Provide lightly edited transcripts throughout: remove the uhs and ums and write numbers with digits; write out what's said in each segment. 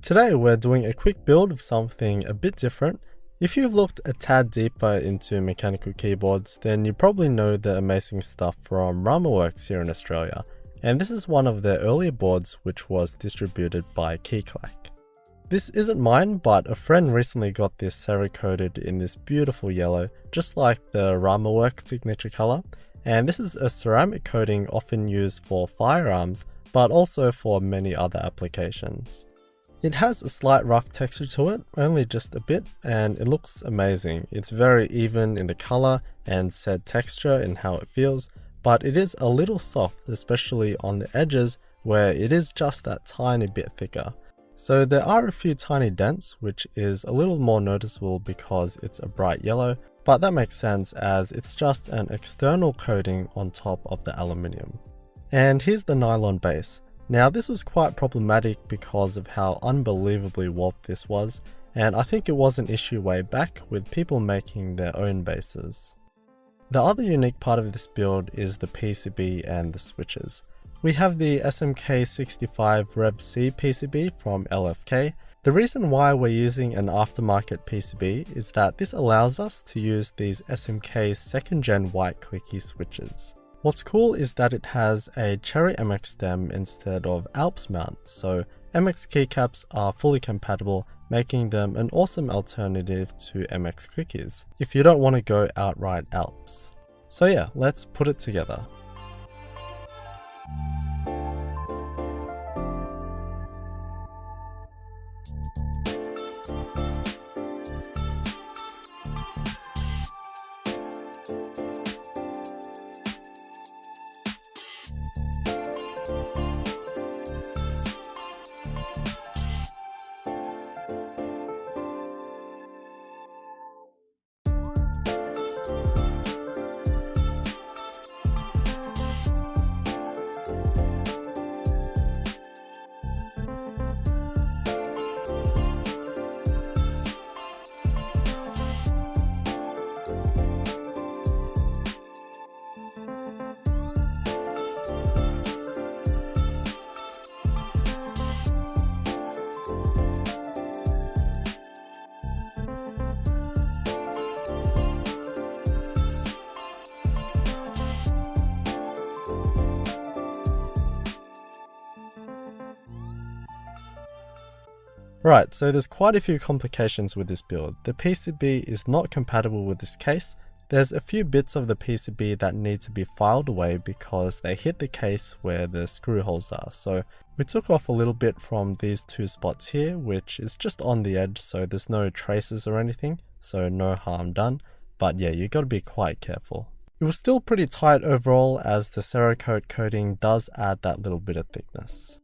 Today we're doing a quick build of something a bit different. If you've looked a tad deeper into mechanical keyboards, then you probably know the amazing stuff from RAMAWorks here in Australia, and this is one of their earlier boards which was distributed by KeyClack. This isn't mine, but a friend recently got this Cerakoted in this beautiful yellow, just like the RAMAWorks signature color, and this is a ceramic coating often used for firearms, but also for many other applications. It has a slight rough texture to it, only just a bit, and it looks amazing. It's very even in the color and said texture in how it feels, but it is a little soft, especially on the edges where it is just that tiny bit thicker. So there are a few tiny dents, which is a little more noticeable because it's a bright yellow, but that makes sense as it's just an external coating on top of the aluminium. And here's the nylon base. Now this was quite problematic because of how unbelievably warped this was, and I think it was an issue way back with people making their own bases. The other unique part of this build is the PCB and the switches. We have the Smk65 Rev-C PCB from LFK. The reason why we're using an aftermarket PCB is that this allows us to use these Smk 2nd gen white clicky switches. What's cool is that it has a Cherry MX stem instead of Alps mount, so MX keycaps are fully compatible, making them an awesome alternative to MX clickies if you don't want to go outright Alps. So yeah, let's put it together. Right, so there's quite a few complications with this build. The PCB is not compatible with this case. There's a few bits of the PCB that need to be filed away because they hit the case where the screw holes are. So we took off a little bit from these two spots here, which is just on the edge, so there's no traces or anything, so no harm done. But yeah, you gotta be quite careful. It was still pretty tight overall as the Cerakote coating does add that little bit of thickness.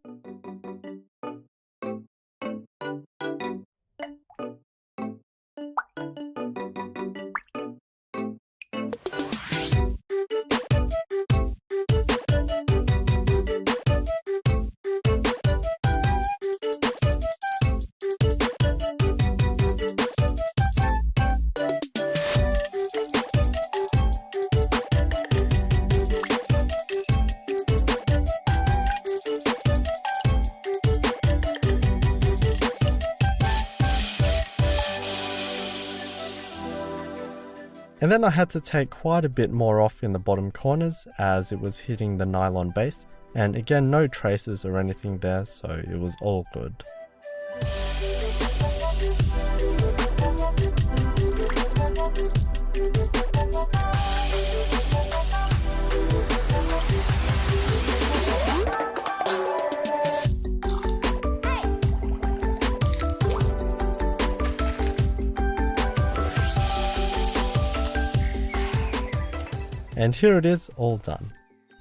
And then I had to take quite a bit more off in the bottom corners as it was hitting the nylon base, and again no traces or anything there, so it was all good. And here it is, all done.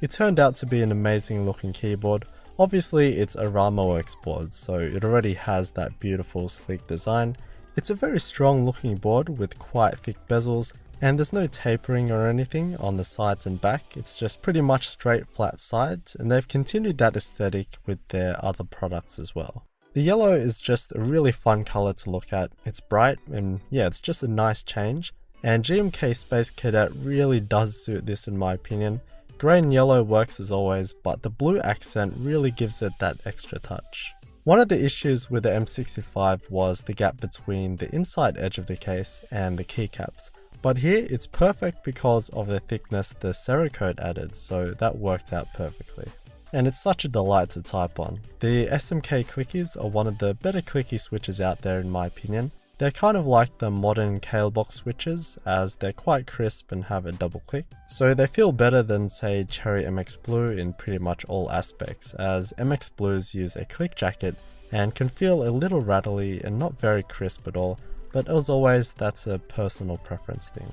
It turned out to be an amazing looking keyboard. Obviously it's a RAMAWorks board, so it already has that beautiful sleek design. It's a very strong looking board with quite thick bezels, and there's no tapering or anything on the sides and back. It's just pretty much straight flat sides, and they've continued that aesthetic with their other products as well. The yellow is just a really fun color to look at. It's bright and yeah, it's just a nice change. And GMK Space Cadet really does suit this in my opinion. Grey and yellow works as always, but the blue accent really gives it that extra touch. One of the issues with the M65 was the gap between the inside edge of the case and the keycaps, but here it's perfect because of the thickness the Cerakote added, so that worked out perfectly. And it's such a delight to type on. The Smk clickies are one of the better clicky switches out there in my opinion. They're kind of like the modern Calebox switches, as they're quite crisp and have a double click. So they feel better than say Cherry MX Blue in pretty much all aspects, as MX Blues use a click jacket and can feel a little rattly and not very crisp at all, but as always that's a personal preference thing.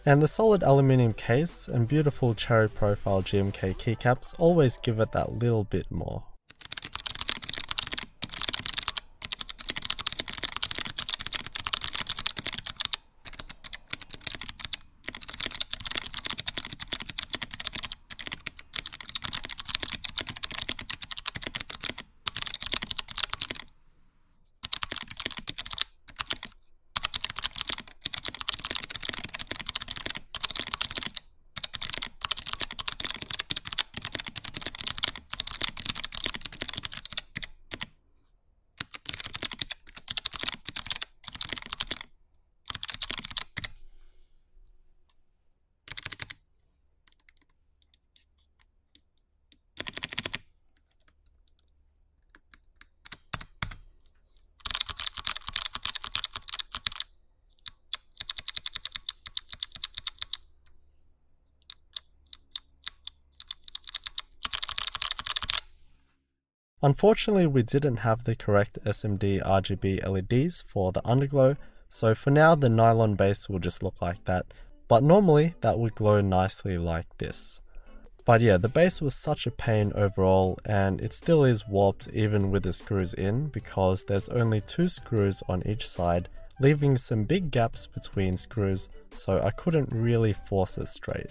And the solid aluminium case and beautiful cherry profile GMK keycaps always give it that little bit more. Unfortunately, we didn't have the correct SMD RGB LEDs for the underglow, so for now the nylon base will just look like that, but normally that would glow nicely like this. But yeah, the base was such a pain overall, and it still is warped even with the screws in, because there's only 2 screws on each side, leaving some big gaps between screws, so I couldn't really force it straight.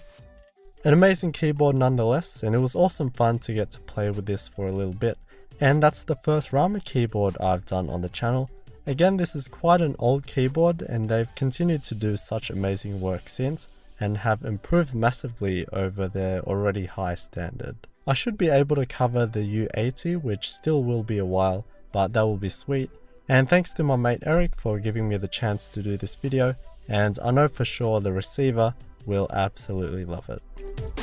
An amazing keyboard nonetheless, and it was awesome fun to get to play with this for a little bit. And that's the first RAMA keyboard I've done on the channel. Again, this is quite an old keyboard and they've continued to do such amazing work since and have improved massively over their already high standard. I should be able to cover the U80, which still will be a while, but that will be sweet. And thanks to my mate Eric for giving me the chance to do this video, and I know for sure the receiver will absolutely love it.